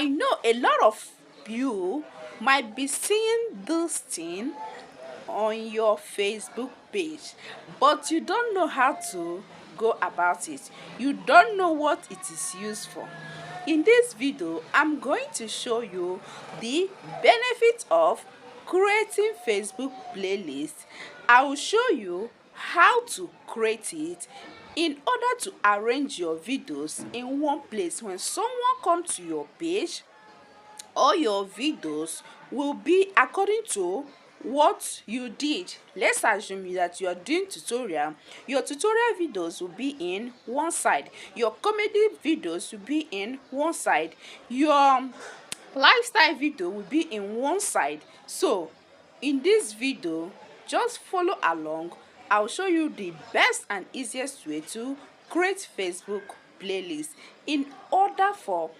I know a lot of you might be seeing this thing on your Facebook page, but you don't know how to go about it. You don't know what it is used for. In this video, I'm going to show you the benefit of creating Facebook playlist. I will show you how to create it in order to arrange your videos in one place. When someone comes to your page, all your videos will be according to what you did. Let's assume that you are doing tutorial. Your tutorial videos will be in one side, your comedy videos will be in one side, your lifestyle video will be in one side. So in this video, just follow along. I'll show you the best and easiest way to create Facebook playlist in order for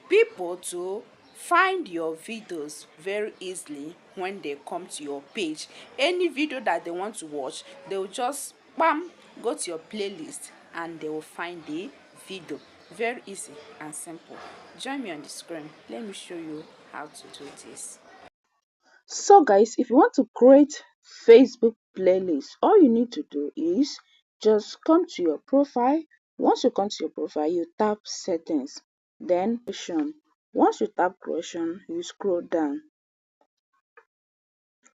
people to find your videos very easily. When they come to your page, any video that they want to watch, they will just bam, go to your playlist and they will find the video. Very easy and simple. Join me on the screen. Let me show you how to do this. So guys, if you want to create Facebook playlist, all you need to do is just come to your profile. Once you come to your profile, you tap settings, then creation. Once you tap creation, you scroll down.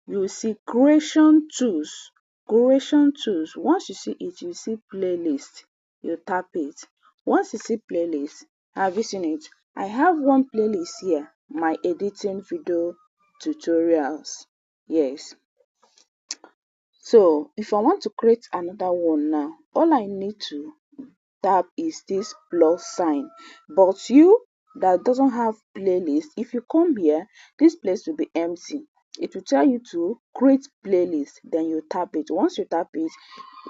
You will see creation tools. Creation tools. Once you see it, you see playlist. You tap it. Once you see playlist, have you seen it? I have one playlist here, my editing video tutorials. Yes. So if I want to create another one now, all I need to tap is this plus sign. But you that doesn't have playlist, if you come here, this place will be empty. It will tell you to create playlist, then you tap it. Once you tap it,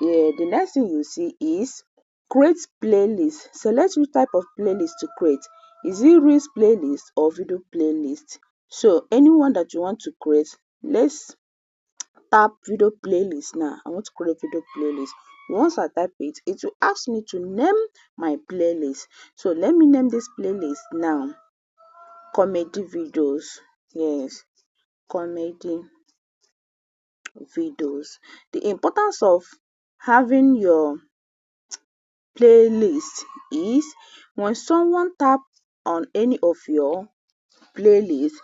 the next thing you see is create playlist. Select which type of playlist to create. Is it reels playlist or video playlist? So anyone that you want to create, let's tap video playlist. Now I want to create video playlist. Once I type it, it will ask me to name my playlist. So let me name this playlist now comedy videos. Yes, comedy videos. The importance of having your playlist is when someone tap on any of your playlist,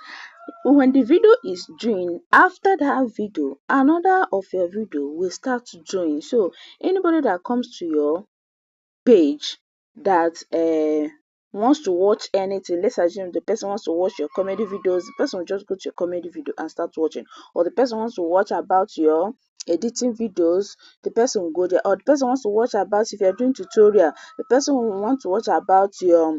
when the video is doing, after that video another of your video will start to join. So anybody that comes to your page that wants to watch anything, let's assume the person wants to watch your comedy videos, the person will just go to your comedy video and start watching. Or the person wants to watch about your editing videos, the person will go there. Or the person wants to watch about, if you're doing tutorial, the person will want to watch about your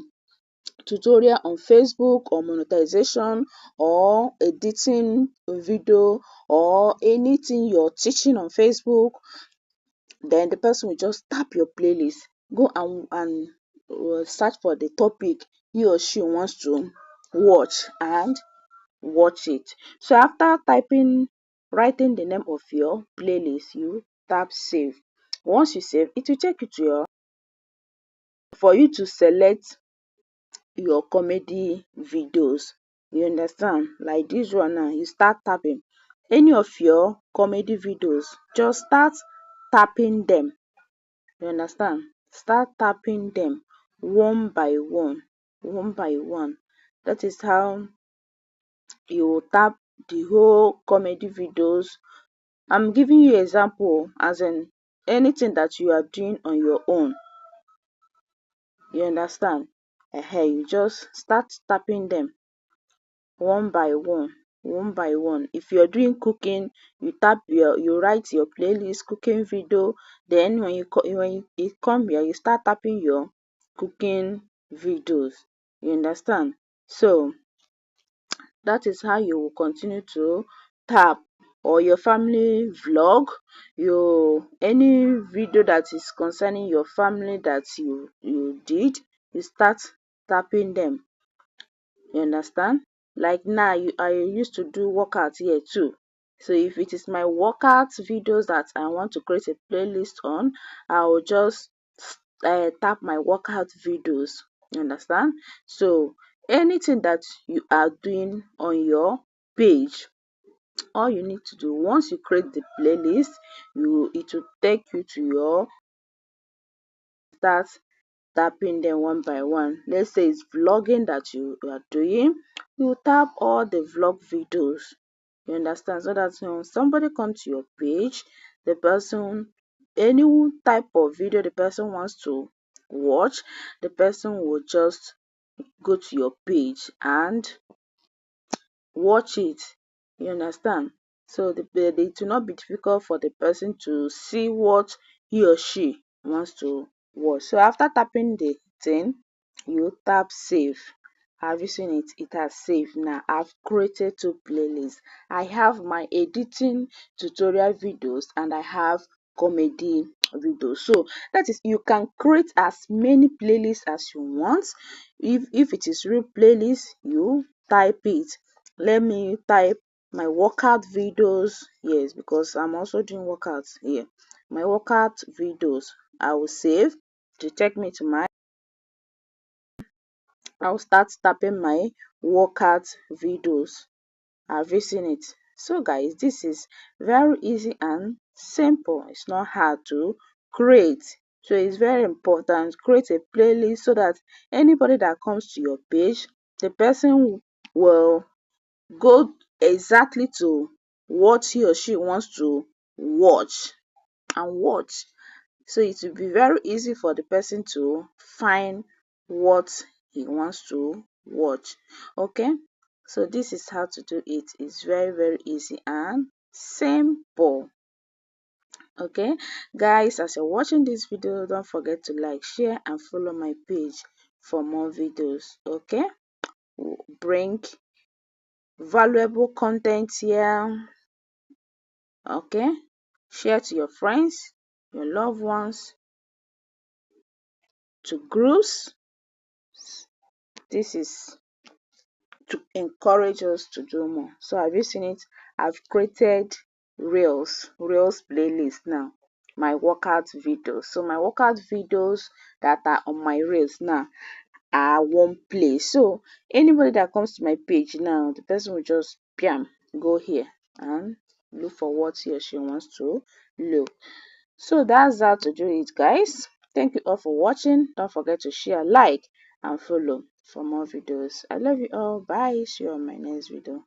tutorial on Facebook or monetization or editing video or anything you're teaching on Facebook, then the person will just tap your playlist, go and search for the topic he or she wants to watch and watch it. So after writing the name of your playlist, you tap save. Once you save, it will take you to your, for you to select your comedy videos. You understand? Like this one now, you start tapping any of your comedy videos, just start tapping them. You understand? Start tapping them one by one, one by one. That is how you will tap the whole comedy videos. I'm giving you example, as in anything that you are doing on your own. You understand? You just start tapping them one by one, one by one. If you're doing cooking, you write your playlist cooking video. Then when you come here, you start tapping your cooking videos. You understand? So that is how you will continue to tap. Or your family vlog, your any video that is concerning your family that you did, you start tapping them. You understand? Like now, I used to do workout here too. So if it is my workout videos that I want to create a playlist on, I will just tap my workout videos. You understand? So anything that you are doing on your page. All you need to do, once you create the playlist, it will take you to your start tapping them one by one. Let's say it's vlogging that you are doing, you tap all the vlog videos. You understand? So that when somebody comes to your page, the person, any type of video the person wants to watch, the person will just go to your page and watch it. You understand? So it will not be difficult for the person to see what he or she wants to watch. So after tapping the thing, you tap save. Have you seen it? It has saved. Now I've created two playlists. I have my editing tutorial videos and I have comedy videos. So that is, you can create as many playlists as you want. If it is real playlist, you type it. Let me type my workout videos. Yes, because I'm also doing workouts here. My workout videos, I will save to take me to my, I'll start tapping my workout videos. Have you seen it? So guys, this is very easy and simple. It's not hard to create. So it's very important, create a playlist so that anybody that comes to your page, the person will go exactly to what he or she wants to watch and watch. So it will be very easy for the person to find what he wants to watch. Okay, so this is how to do it. It's very easy and simple. Okay guys, as you're watching this video, don't forget to like, share and follow my page for more videos. Okay, bring valuable content here. Okay, share to your friends, your loved ones, to groups. This is to encourage us to do more. So have you seen it? I've created reels playlist now, my workout videos. So my workout videos that are on my reels now are one place. So anybody that comes to my page now, the person will just bam, go here and look for what he or she wants to look. So that's how to do it, guys. Thank you all for watching. Don't forget to share, like and follow for more videos. I love you all. Bye. See you on my next video.